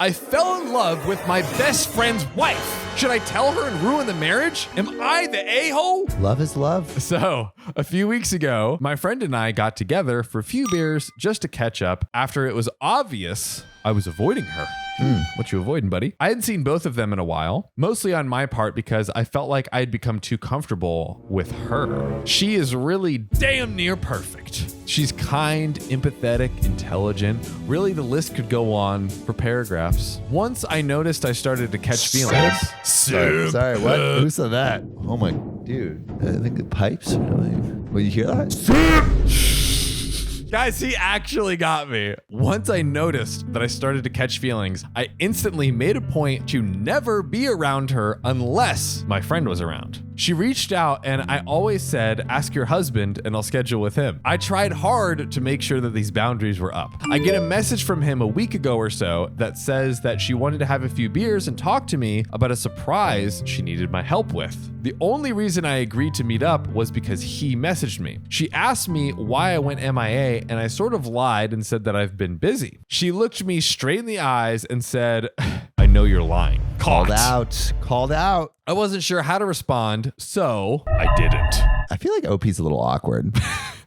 I fell in love with my best friend's wife. Should I tell her and ruin the marriage? Am I the a-hole? Love is love. So, a few weeks ago, my friend and I got together for a few beers just to catch up after it was obvious I was avoiding her. What you avoiding, buddy? I hadn't seen both of them in a while, mostly on my part because I felt like I'd become too comfortable with her. She is really damn near perfect. She's kind, empathetic, intelligent. Really, the list could go on for paragraphs. Once I noticed I started to catch feelings. Sorry, what? Who said that? Oh my, dude. I think the pipes. Will you hear that? Guys, he actually got me. Once I noticed that I started to catch feelings, I instantly made a point to never be around her unless my friend was around. She reached out and I always said, ask your husband and I'll schedule with him. I tried hard to make sure that these boundaries were up. I get a message from him a week ago or so that says that she wanted to have a few beers and talk to me about a surprise she needed my help with. The only reason I agreed to meet up was because he messaged me. She asked me why I went MIA and I sort of lied and said that I've been busy. She looked me straight in the eyes and said, I know you're lying. Called out. I wasn't sure how to respond, so I didn't. I feel like OP's a little awkward.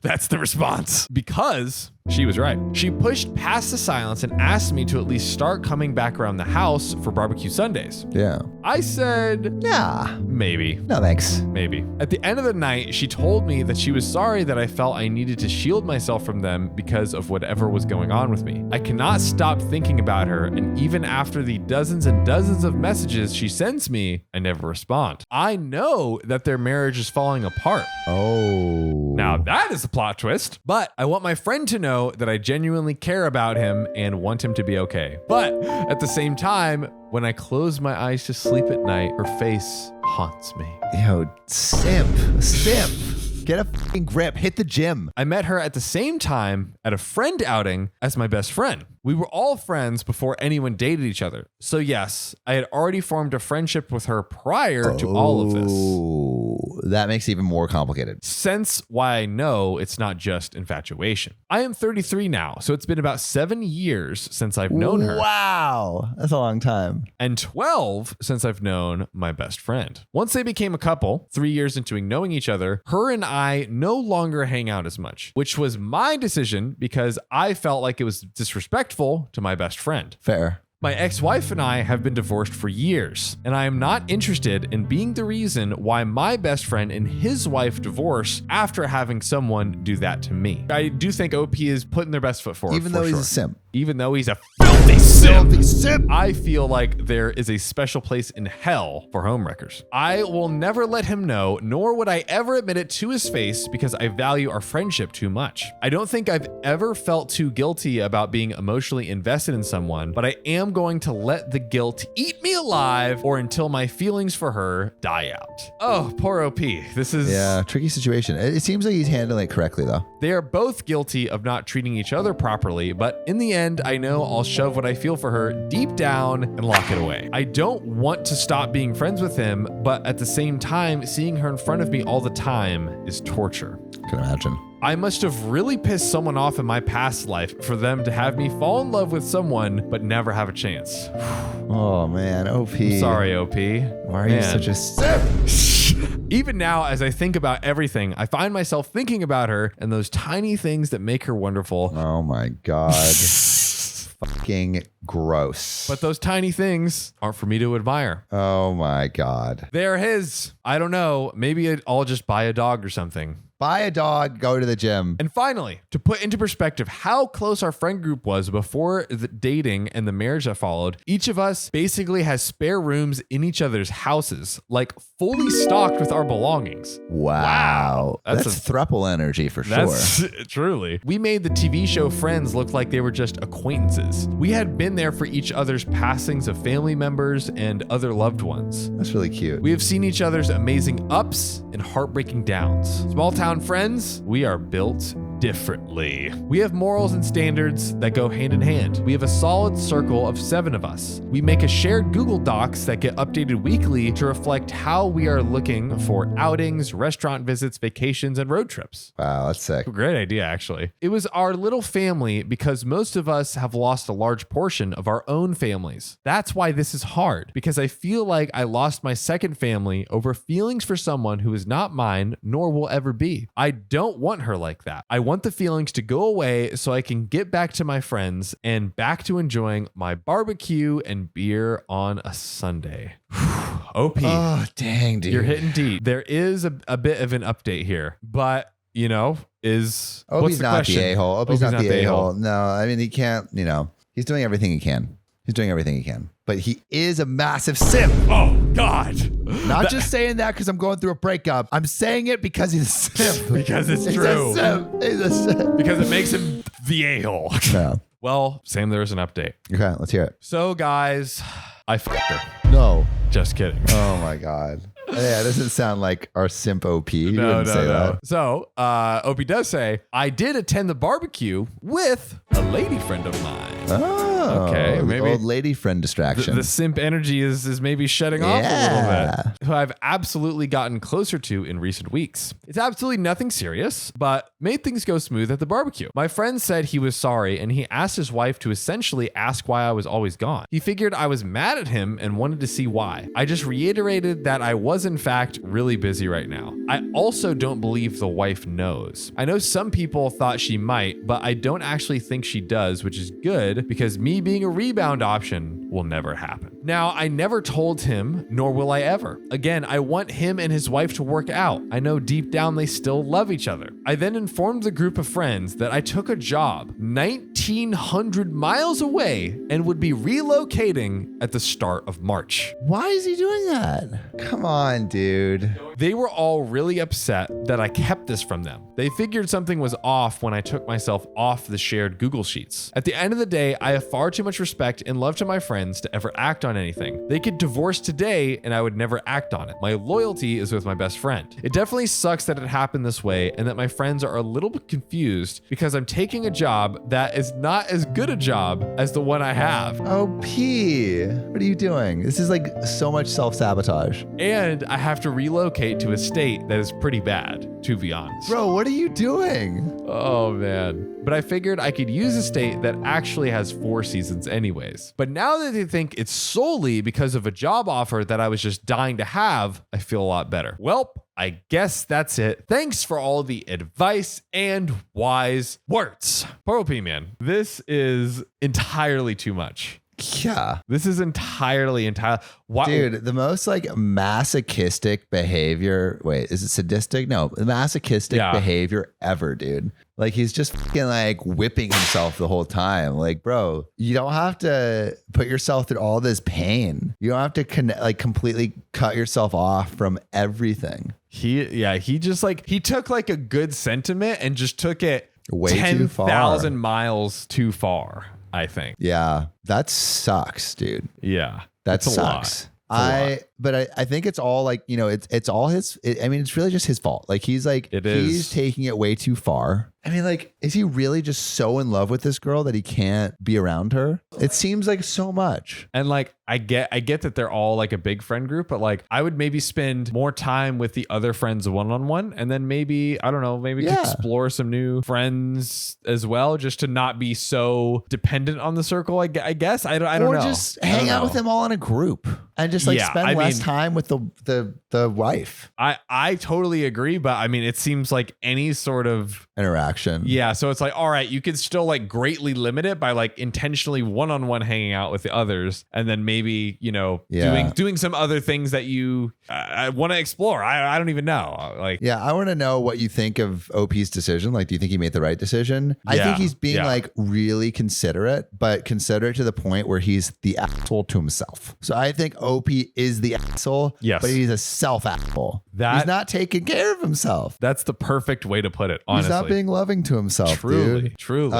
That's the response. Because she was right. She pushed past the silence and asked me to at least start coming back around the house for barbecue Sundays. Yeah. I said, nah. Maybe. No, thanks. Maybe. At the end of the night, she told me that she was sorry that I felt I needed to shield myself from them because of whatever was going on with me. I cannot stop thinking about her, and even after the dozens and dozens of messages she sends me, I never respond. I know that their marriage is falling apart. Oh. Now that is a plot twist, but I want my friend to know that I genuinely care about him and want him to be okay. But at the same time, when I close my eyes to sleep at night, her face haunts me. Yo, simp. Get a fucking grip. Hit the gym. I met her at the same time at a friend outing as my best friend. We were all friends before anyone dated each other. So yes, I had already formed a friendship with her prior to all of this. Oh, that makes it even more complicated. Sense why I know it's not just infatuation. I am 33 now, so it's been about 7 years since I've known her. Wow, that's a long time. And 12 since I've known my best friend. Once they became a couple, 3 years into knowing each other, her and I no longer hang out as much, which was my decision because I felt like it was disrespectful to my best friend. Fair. My ex-wife and I have been divorced for years, and I am not interested in being the reason why my best friend and his wife divorce after having someone do that to me. I do think OP is putting their best foot forward. Even though he's a simp. Even though he's a filthy simp. I feel like there is a special place in hell for homewreckers. I will never let him know, nor would I ever admit it to his face because I value our friendship too much. I don't think I've ever felt too guilty about being emotionally invested in someone, but I am going to let the guilt eat me alive or until my feelings for her die out. Oh, poor OP. This is... Yeah, tricky situation. It seems like he's handling it correctly, though. They are both guilty of not treating each other properly, but in the end, I know I'll shove what I feel for her deep down and lock it away. I don't want to stop being friends with him, but at the same time, seeing her in front of me all the time is torture. Can imagine. I must have really pissed someone off in my past life for them to have me fall in love with someone but never have a chance. Oh man, OP. I'm sorry, OP. Why are you such a simp? Even now, as I think about everything, I find myself thinking about her and those tiny things that make her wonderful. Oh my God. Fucking gross. But those tiny things aren't for me to admire. Oh my God. They're his. I don't know. Maybe I'll just buy a dog or something. Buy a dog, go to the gym. And finally, to put into perspective how close our friend group was before the dating and the marriage that followed, each of us basically has spare rooms in each other's houses, like fully stocked with our belongings. Wow. That's throuple energy for sure. That's truly. We made the TV show Friends look like they were just acquaintances. We had been there for each other's passings of family members and other loved ones. That's really cute. We have seen each other's amazing ups and heartbreaking downs. Small town friends, we are built differently. We have morals and standards that go hand in hand. We have a solid circle of 7 of us. We make a shared Google Docs that get updated weekly to reflect how we are looking for outings, restaurant visits, vacations, and road trips. Wow, that's sick. Great idea, actually. It was our little family because most of us have lost a large portion of our own families. That's why this is hard, because I feel like I lost my second family over feelings for someone who is not mine nor will ever be. I don't want her like that. I want the feelings to go away so I can get back to my friends and back to enjoying my barbecue and beer on a Sunday. OP. Oh, dang, dude. You're hitting deep. There is a bit of an update here, but you know, what's Opie's the not question? the a-hole. Opie's not the a-hole. No, I mean, he can't, he's doing everything he can. But he is a massive simp. Oh, God. Not just saying that because I'm going through a breakup. I'm saying it because he's a simp. Because it's He's true. a simp. He's a simp. Because it makes him the a-hole. No. Well, Sam, there's an update. Okay, let's hear it. So, guys, I fucked her. No. Just kidding. Oh, my God. Yeah, it doesn't sound like our simp OP. You wouldn't say that. So, OP does say, I did attend the barbecue with a lady friend of mine. Oh, Okay, the maybe- old lady friend distraction. The simp energy is maybe shutting off a little bit. Who I've absolutely gotten closer to in recent weeks. It's absolutely nothing serious, but made things go smooth at the barbecue. My friend said he was sorry, and he asked his wife to essentially ask why I was always gone. He figured I was mad at him and wanted to see why. I just reiterated that I was in fact really busy right now. I also don't believe the wife knows. I know some people thought she might, but I don't actually think she does, which is good because me being a rebound option will never happen. Now, I never told him, nor will I ever. Again, I want him and his wife to work out. I know deep down they still love each other. I then informed the group of friends that I took a job 1,900 miles away and would be relocating at the start of March. Why is he doing that? Come on, dude. They were all really upset that I kept this from them. They figured something was off when I took myself off the shared Google Sheets. At the end of the day, I have far too much respect and love to my friends to ever act on anything. They could divorce today and I would never act on it. My loyalty is with my best friend. It definitely sucks that it happened this way and that my friends are a little bit confused because I'm taking a job that is not as good a job as the one I have. OP, what are you doing? This is like so much self-sabotage. And I have to relocate to a state that is pretty bad, to be honest. Bro, what are you doing? Oh, man. But I figured I could use a state that actually has 4 seasons anyways. But now that they think it's solely because of a job offer that I was just dying to have, I feel a lot better. Welp, I guess that's it. Thanks for all the advice and wise words. Poor OP, man. This is entirely too much. Yeah. This is entirely. Why? Dude, the most like masochistic behavior. Wait, is it sadistic? No, masochistic behavior ever, dude. Like he's just fucking like whipping himself the whole time. Like, bro, you don't have to put yourself through all this pain. You don't have to completely cut yourself off from everything. He just like, he took like a good sentiment and just took it way too far. 10,000 miles too far, I think. Yeah, that sucks, dude. Yeah. That sucks. But I think it's all like, it's all his. I mean, it's really just his fault. Like he's taking it way too far. I mean, like, is he really just so in love with this girl that he can't be around her? It seems like so much. And like, I get that they're all like a big friend group, but like I would maybe spend more time with the other friends one-on-one. And then maybe, I don't know, explore some new friends as well, just to not be so dependent on the circle. I guess. I don't know. Or just hang out with them all in a group and just like spend less time with the wife. I totally agree. But I mean, it seems like any sort of interaction. Yeah. So it's like, all right, you could still like greatly limit it by like intentionally one-on-one hanging out with the others. And then maybe, doing some other things that you want to explore. I don't even know. Like, yeah, I want to know what you think of OP's decision. Like, do you think he made the right decision? I think he's being like really considerate, but considerate to the point where he's the asshole to himself. So I think OP is the asshole, yes, but he's a self-asshole. He's not taking care of himself. That's the perfect way to put it, honestly. He's not not being loving to himself, dude. Truly.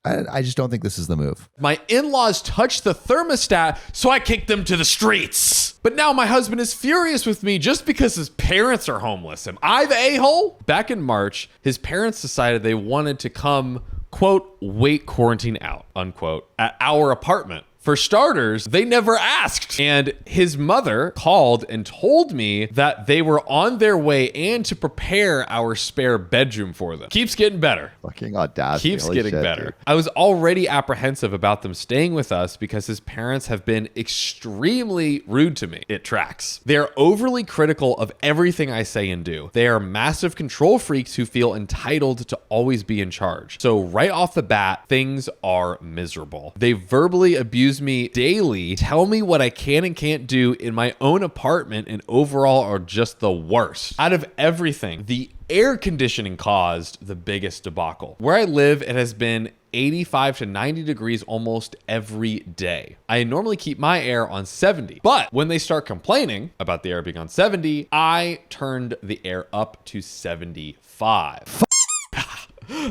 I just don't think this is the move. My in-laws touched the thermostat, so I kicked them to the streets. But now my husband is furious with me just because his parents are homeless. Am I the a-hole? Back in March, his parents decided they wanted to come, quote, wait quarantine out, unquote, at our apartment. For starters, they never asked. And his mother called and told me that they were on their way and to prepare our spare bedroom for them. Keeps getting better. Fucking audacity. Keeps getting better. Dude. I was already apprehensive about them staying with us because his parents have been extremely rude to me. It tracks. They're overly critical of everything I say and do. They are massive control freaks who feel entitled to always be in charge. So right off the bat, things are miserable. They verbally abuse me daily, tell me what I can and can't do in my own apartment, and overall are just the worst. Out of everything, the air conditioning caused the biggest debacle. Where I live, it has been 85 to 90 degrees almost every day. I normally keep my air on 70, but when they start complaining about the air being on 70, I turned the air up to 75.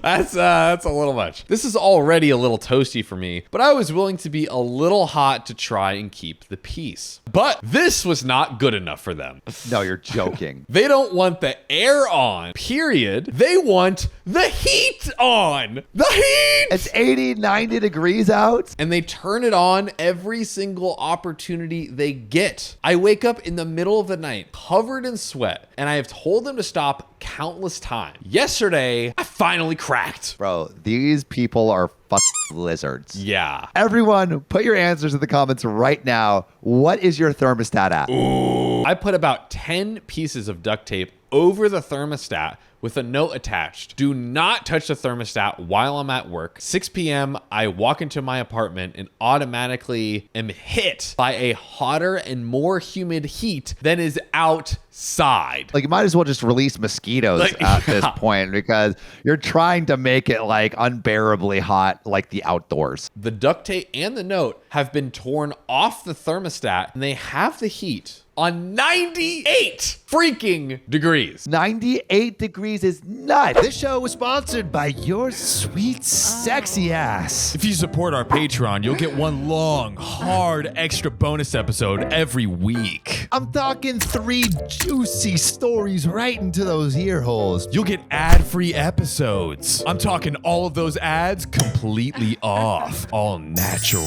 That's a little much. This is already a little toasty for me, but I was willing to be a little hot to try and keep the peace. But this was not good enough for them. No, you're joking. They don't want the air on, period. They want the heat on. The heat! It's 80, 90 degrees out. And they turn it on every single opportunity they get. I wake up in the middle of the night, covered in sweat, and I have told them to stop countless times. Yesterday, I finally cracked. Bro, these people are fucking lizards. Yeah. Everyone, put your answers in the comments right now. What is your thermostat at? Ooh. I put about 10 pieces of duct tape over the thermostat with a note attached. Do not touch the thermostat while I'm at work. 6 p.m., I walk into my apartment and automatically am hit by a hotter and more humid heat than is outside. Like, you might as well just release mosquitoes at this point, because you're trying to make it like unbearably hot, like the outdoors. The duct tape and the note have been torn off the thermostat, and they have the heat on 98 freaking degrees. 98 degrees is nuts. This show was sponsored by your sweet, sexy ass. If you support our Patreon, you'll get one long, hard, extra bonus episode every week. I'm talking 3 juicy stories right into those ear holes. You'll get ad-free episodes. I'm talking all of those ads completely off. All natural.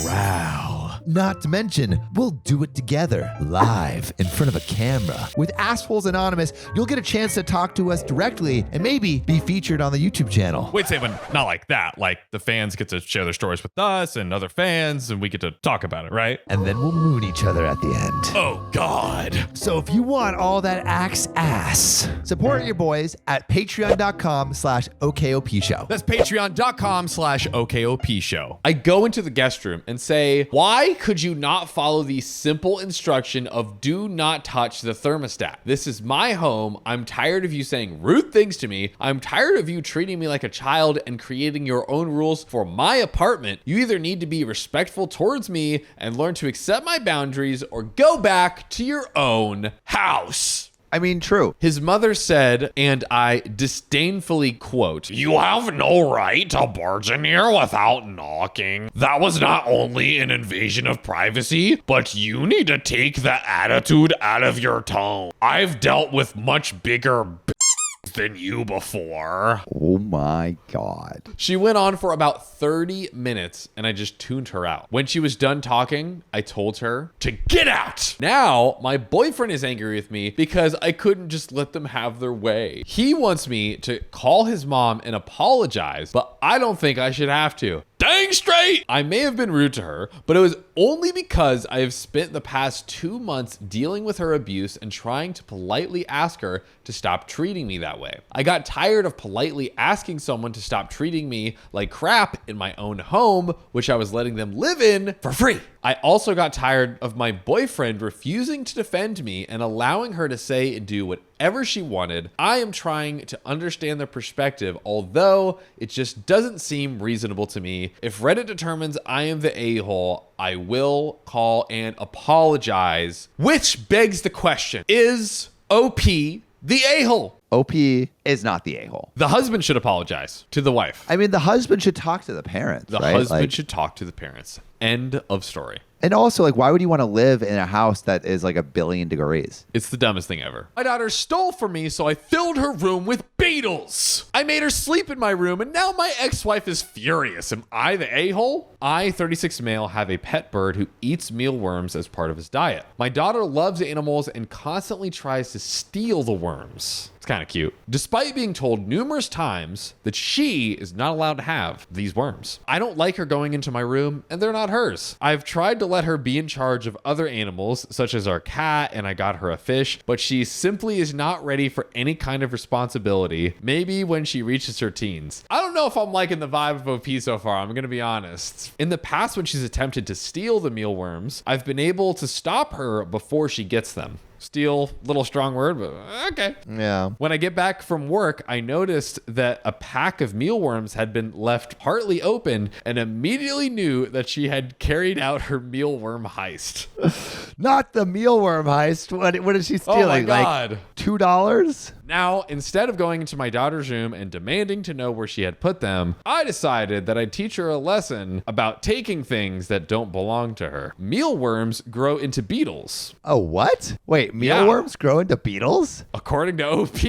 Not to mention, we'll do it together, live, in front of a camera. With Assholes Anonymous, you'll get a chance to talk to us directly and maybe be featured on the YouTube channel. Wait, Saban, not like that. Like, the fans get to share their stories with us and other fans, and we get to talk about it, right? And then we'll moon each other at the end. Oh, God. So if you want all that axe ass, support your boys at patreon.com/OKOP show. That's patreon.com/OKOP show. I go into the guest room and say, why could you not follow the simple instruction of do not touch the thermostat? This is my home. I'm tired of you saying rude things to me. I'm tired of you treating me like a child and creating your own rules for my apartment. You either need to be respectful towards me and learn to accept my boundaries, or go back to your own house. I mean, true. His mother said, and I disdainfully quote, "You have no right to barge in here without knocking. That was not only an invasion of privacy, but you need to take the attitude out of your tone. I've dealt with much bigger than you before." Oh my God. She went on for about 30 minutes and I just tuned her out. When she was done talking, I told her to get out. Now, my boyfriend is angry with me because I couldn't just let them have their way. He wants me to call his mom and apologize, but I don't think I should have to. Dang straight! I may have been rude to her, but it was only because I have spent the past 2 months dealing with her abuse and trying to politely ask her to stop treating me that way. I got tired of politely asking someone to stop treating me like crap in my own home, which I was letting them live in for free. I also got tired of my boyfriend refusing to defend me and allowing her to say and do whatever she wanted. I am trying to understand their perspective, although it just doesn't seem reasonable to me. If Reddit determines I am the a-hole, I will call and apologize. Which begs the question, is OP The a-hole. OP is not the a-hole. The husband should apologize to the wife. I mean, the husband should talk to the parents. The right? husband should talk to the parents. End of story. And also, like, why would you want to live in a house that is like 1 billion degrees? It's the dumbest thing ever. My daughter stole from me, so I filled her room with Beetles. I made her sleep in my room, and now my ex-wife is furious. Am I the a-hole? I, 36 male, have a pet bird who eats mealworms as part of his diet. My daughter loves animals and constantly tries to steal the worms. It's kind of cute. Despite being told numerous times that she is not allowed to have these worms. I don't like her going into my room, and they're not hers. I've tried to let her be in charge of other animals, such as our cat, and I got her a fish, but she simply is not ready for any kind of responsibility, maybe when she reaches her teens. I don't know if I'm liking the vibe of OP so far, I'm gonna be honest. In the past, when she's attempted to steal the mealworms, I've been able to stop her before she gets them. Steal, little strong word, but okay. Yeah. When I get back from work, I noticed that a pack of mealworms had been left partly open and immediately knew that she had carried out her mealworm heist. Not the mealworm heist. What is she stealing? Oh my God. Like $2? Now, instead of going into my daughter's room and demanding to know where she had put them, I decided that I'd teach her a lesson about taking things that don't belong to her. Mealworms grow into beetles. Oh, what? Wait, mealworms grow into beetles? According to OP.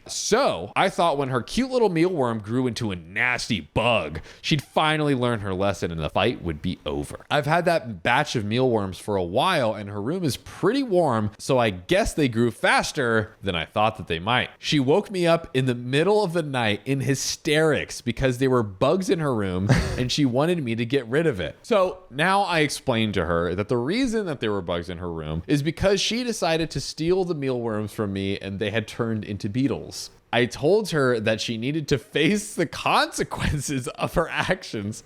So, I thought when her cute little mealworm grew into a nasty bug, she'd finally learn her lesson and the fight would be over. I've had that batch of mealworms for a while and her room is pretty warm, so I guess they grew faster than I thought that they might. She woke me up in the middle of the night in hysterics because there were bugs in her room and she wanted me to get rid of it. So now I explained to her that the reason that there were bugs in her room is because she decided to steal the mealworms from me and they had turned into beetles. I told her that she needed to face the consequences of her actions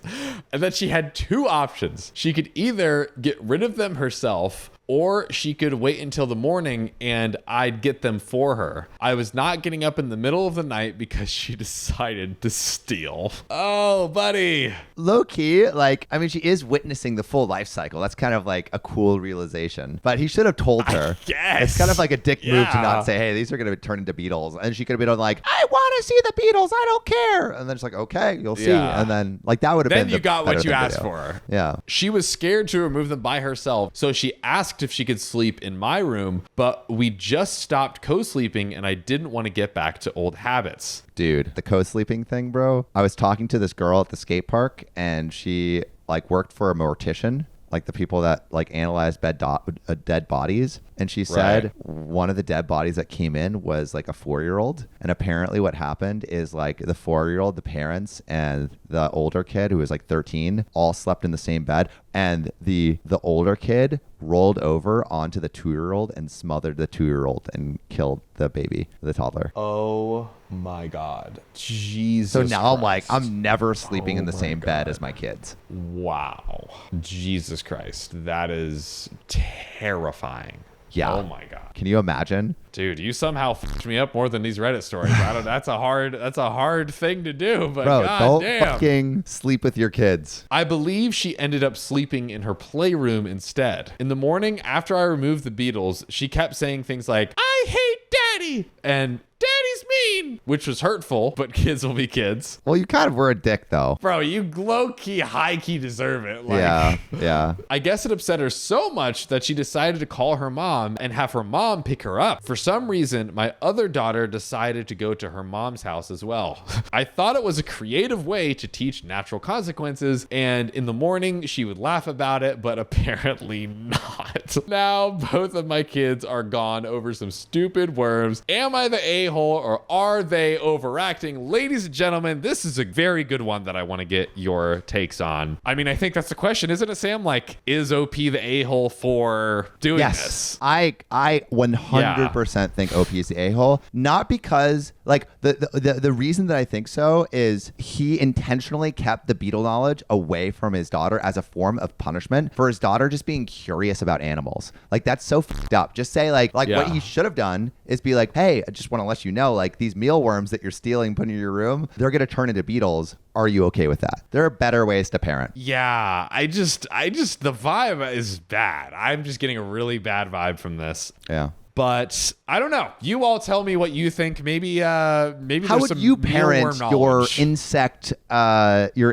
and that she had 2 options. She could either get rid of them herself or she could wait until the morning and I'd get them for her. I was not getting up in the middle of the night because she decided to steal. Oh, buddy. Low key, like, I mean, she is witnessing the full life cycle. That's kind of like a cool realization. But he should have told her. Yes. It's kind of like a dick move to not say, hey, these are going to turn into beetles. And she could have been like, I want to see the beetles. I don't care. And then it's like, okay, you'll see. And then like that would have been Then you got what you asked video. for. Yeah. She was scared to remove them by herself, so she asked if she could sleep in my room, but we just stopped co-sleeping and I didn't want to get back to old habits. Dude, the co-sleeping thing, bro. I was talking to this girl at the skate park and she like worked for a mortician, like the people that like analyze dead bodies. And she said one of the dead bodies that came in was like a 4-year-old. And apparently what happened is like the 4-year-old, the parents, and the older kid who was like 13 all slept in the same bed. And the older kid rolled over onto the 2-year-old and smothered the 2-year-old and killed the baby, the toddler. Oh my God. Jesus. So now Christ. I'm like, I'm never sleeping in the same bed as my kids. Wow. Jesus Christ. That is terrifying. Yeah. Oh my God. Can you imagine? Dude, you somehow fucked me up more than these Reddit stories. That's a hard thing to do, but Bro, don't damn. fucking sleep with your kids. I believe she ended up sleeping in her playroom instead. In the morning, after I removed the beetles, she kept saying things like, I hate daddy, and daddy's mean, which was hurtful, but kids will be kids. Well, you kind of were a dick, though. Bro, you low-key, high-key deserve it. Like, yeah. I guess it upset her so much that she decided to call her mom and have her mom pick her up. For some reason, my other daughter decided to go to her mom's house as well. I thought it was a creative way to teach natural consequences, and in the morning, she would laugh about it, but apparently not. Now, both of my kids are gone over some stupid worms. Am I the a-hole or are they overacting? Ladies and gentlemen, this is a very good one that I want to get your takes on. I mean, I think that's the question, isn't it, Sam? Like, is OP the a-hole for doing this? I 100% think OP is the a-hole. Not because, like, the reason that I think so is he intentionally kept the beetle knowledge away from his daughter as a form of punishment for his daughter just being curious about animals. Like, that's so fucked up. Just say, like what he should have done is be like, hey, I just want to let you know, like, these mealworms that you're stealing, putting in your room, they're going to turn into beetles. Are you okay with that? There are better ways to parent. Yeah, I just, the vibe is bad. I'm just getting a really bad vibe from this. Yeah. But I don't know. You all tell me what you think. Maybe How there's would some you parent mealworm your knowledge.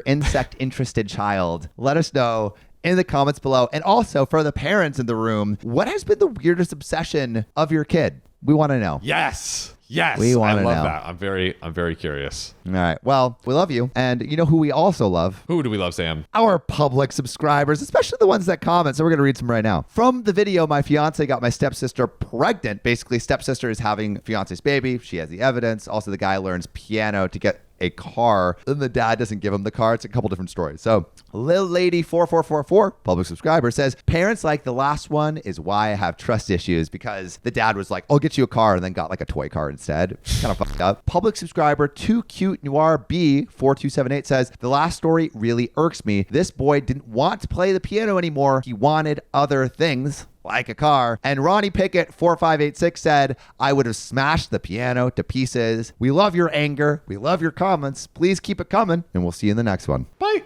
insect interested child? Let us know in the comments below. And also for the parents in the room, what has been the weirdest obsession of your kid? We want to know. Yes. We wanna I love know. that. I'm very curious. All right. Well, we love you. And you know who we also love? Who do we love, Sam? Our public subscribers, especially the ones that comment. So we're going to read some right now. From the video, my fiance got my stepsister pregnant. Basically, stepsister is having fiance's baby. She has the evidence. Also, the guy learns piano to get a car. Then the dad doesn't give him the car. It's a couple different stories. So Lil Lady 4444, public subscriber, says, parents like the last one is why I have trust issues, because the dad was like, I'll get you a car, and then got like a toy car instead. Kind of fucked up. Public subscriber Too Cute Noir B 4278 says, the last story really irks me. This boy didn't want to play the piano anymore. He wanted other things, like a car. And Ronnie Pickett 4586 said, I would have smashed the piano to pieces. We love your anger. We love your comments. Please keep it coming, and we'll see you in the next one. Bye.